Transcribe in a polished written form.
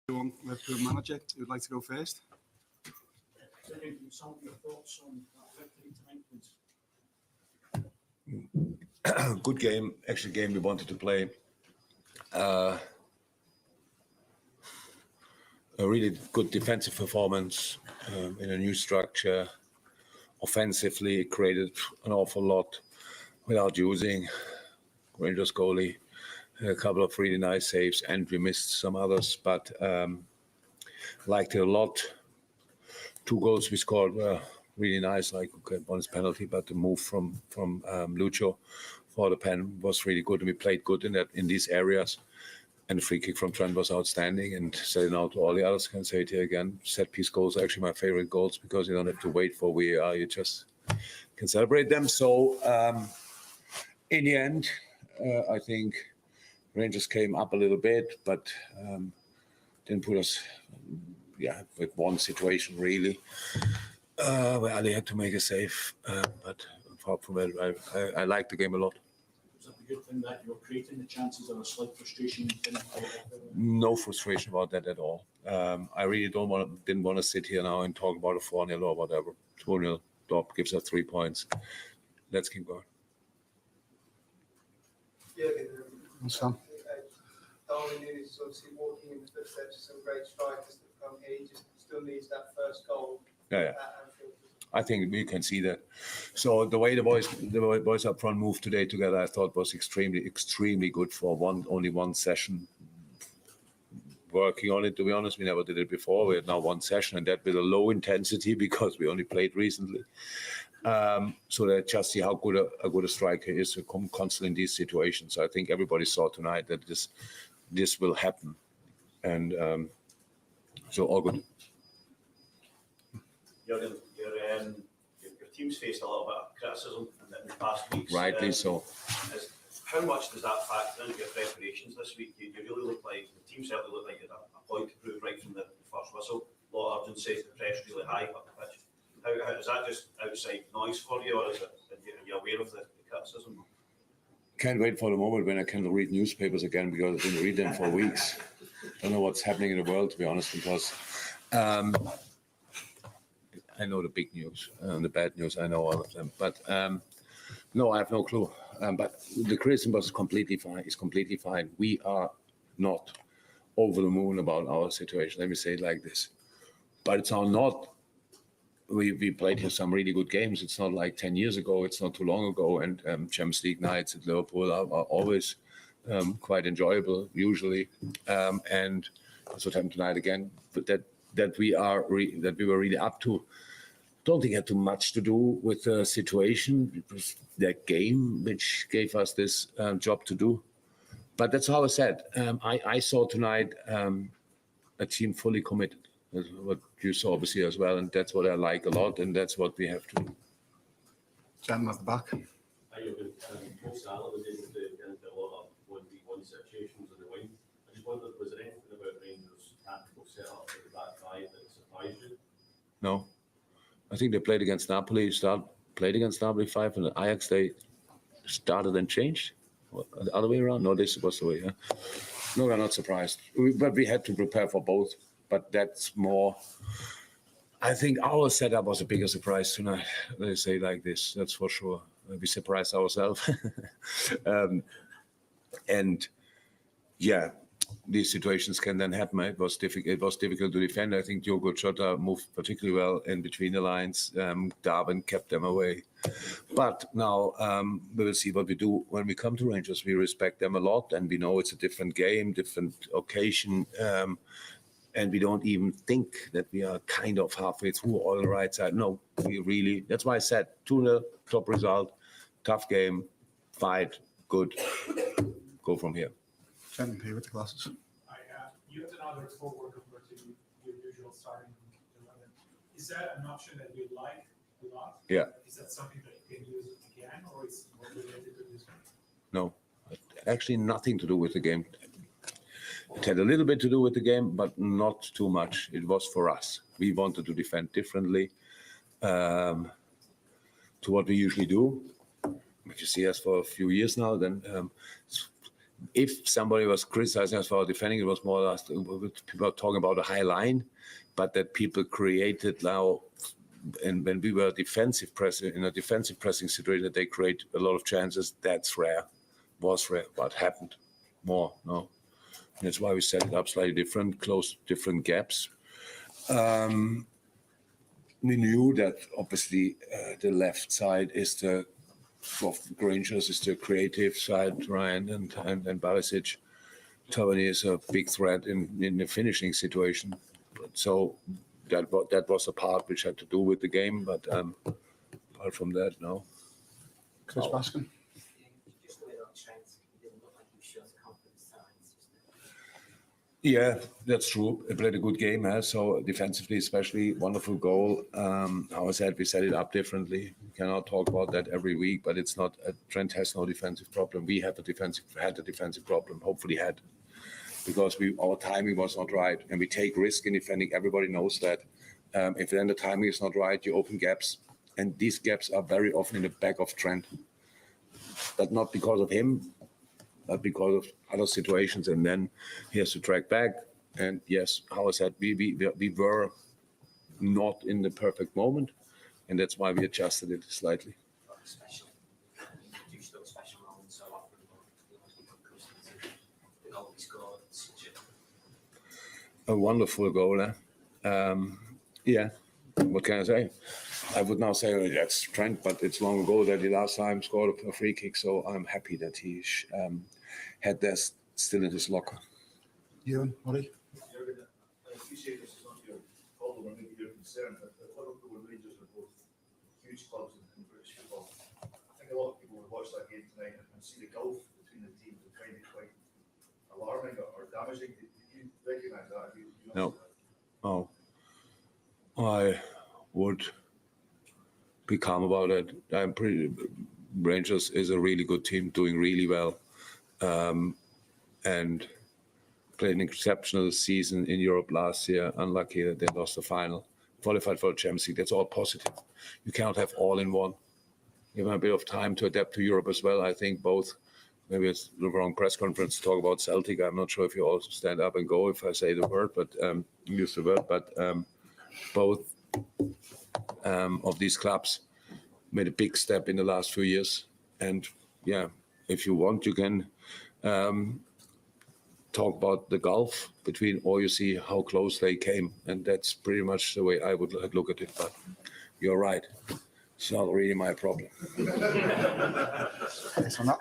With the manager, who'd like to go first? Some of your thoughts on that victory tonight, please. Good game, actually game we wanted to play. A really good defensive performance in a new structure. Offensively, created an awful lot without using. Rangers goalie, a couple of really nice saves, and we missed some others, but liked it a lot. 2 goals we scored were really nice, like one's penalty, but the move from Lucho for the pen was really good, and we played good in these areas. And the free kick from Trent was outstanding, and setting out to all the others, can say it here again, set piece goals are actually my favorite goals because you don't have to wait for VAR, you just can celebrate them. So in the end, I think Rangers came up a little bit, but didn't put us, with one situation really, where Ali had to make a save. But apart from that, I liked the game a lot. Was that the good thing that you were creating the chances, or a slight frustration? No frustration about that at all. I really didn't want to sit here now and talk about a 4-0 or whatever. 2-0 top gives us 3 points. Let's keep going. Sam. Darwin is obviously walking in the footsteps of some great strikers that come here. He just still needs that first goal. Yeah. I think we can see that. So the way the boys up front moved today together, I thought was extremely good for only one session. Working on it, to be honest, we never did it before. We had now one session, and that with a low intensity because we only played recently. So that just see how good a striker is to come constantly in these situations. I think everybody saw tonight that this will happen, and so all good. Jürgen, your team's faced a little bit of criticism in the past weeks. Rightly so. How much does that factor into your preparations this week? You really look like, the team certainly looked like you had a point to prove right from the first whistle. A lot of urgency, the press really high up the pitch. How is that just outside noise for you, or are you aware of the criticism? Can't wait for the moment when I can read newspapers again because I didn't read them for weeks. Don't know what's happening in the world, to be honest, because I know the big news, the bad news, I know all of them. But no, I have no clue. But the criticism was completely fine. It's completely fine. We are not over the moon about our situation. Let me say it like this. But it's not. We played here some really good games. It's not like 10 years ago. It's not too long ago. And Champions League nights at Liverpool are always quite enjoyable, usually. And that's what happened tonight again. But that we were really up to. Don't think it had too much to do with the situation. It was that game which gave us this job to do. But that's how I said. I saw tonight a team fully committed. That's what you saw obviously as well, and that's what I like a lot, and that's what we have to do. Gentleman at the back. Most Salah was able to get into a lot of 1v1 situations in the wing. I just wondered, was there anything about Rangers' tactical setup for the back five that surprised you? No. I think they played against Napoli, played against Napoli 5, and Ajax they started and changed. The other way around? No, this was the way, yeah. No, I'm not surprised. But we had to prepare for both. But that's more, I think our setup was a bigger surprise tonight. They say like this, that's for sure. We surprised ourselves. And yeah, these situations can then happen. It was difficult to defend. I think Diogo Jota moved particularly well in between the lines. Darwin kept them away. But now we will see what we do when we come to Rangers. We respect them a lot, and we know it's a different game, different occasion. And we don't even think that we are kind of halfway through all the right side. No, we really, that's why I said 2-0, top result, tough game, fight, good, go from here. Gentleman here with the glasses. You have another forward compared to your usual starting 11. Is that an option that you like a lot? Yeah. Is that something that you can use again, or is it more related to this one? No, actually nothing to do with the game. It had a little bit to do with the game, but not too much. It was for us. We wanted to defend differently to what we usually do. If you see us for a few years now, then if somebody was criticizing us for our defending, it was more or less people talking about a high line, but that people created now, and when we were defensive pressing in a defensive pressing situation, they create a lot of chances. That's rare, was rare, but happened more. No, and that's why we set it up slightly different, close different gaps. We knew that obviously the left side is the of Rangers is the creative side, Ryan and Barisic. Tavernier is a big threat in the finishing situation. So that was the part which had to do with the game, but apart from that, no. Chris Baskin. Just the way that strength, it didn't look like he showed confidence signs. Yeah, that's true. He played a good game, so defensively especially, wonderful goal. How I said, we set it up differently. We cannot talk about that every week, but it's not, Trent has no defensive problem. We have had a defensive problem, hopefully had, because our timing was not right, and we take risk in defending. Everybody knows that. If then the timing is not right, you open gaps, and these gaps are very often in the back of Trent, but not because of him, but because of other situations, and then he has to track back. And yes, how I said, we were not in the perfect moment, and that's why we adjusted it slightly. Special. You do still special moments so often, but the goal he scored, such A wonderful goal. Yeah, what can I say? I would now say, oh, that's Trent, but it's long ago that he last time scored a free kick, so I'm happy that he had that still in his locker. Ewan, Murray. Jürgen, I appreciate this is not your problem or maybe your concern, but Liverpool and Rangers are both huge clubs in British football. I think a lot of people would watch that game tonight and see the gulf between the teams and find it quite alarming or damaging. Do you recognise that? No. Oh, I would be calm about it. Rangers is a really good team, doing really well, and played an exceptional season in Europe last year. Unlucky that they lost the final. Qualified for the Champions League. That's all positive. You cannot have all in one. You have a bit of time to adapt to Europe as well. I think both. Maybe it's the wrong press conference to talk about Celtic. I'm not sure if you all stand up and go if I say the word, but use the word. But both of these clubs made a big step in the last few years. And yeah, if you want, you can talk about the gulf between, or you see how close they came. And that's pretty much the way I would look at it. But you're right. It's not really my problem. Thanks on that.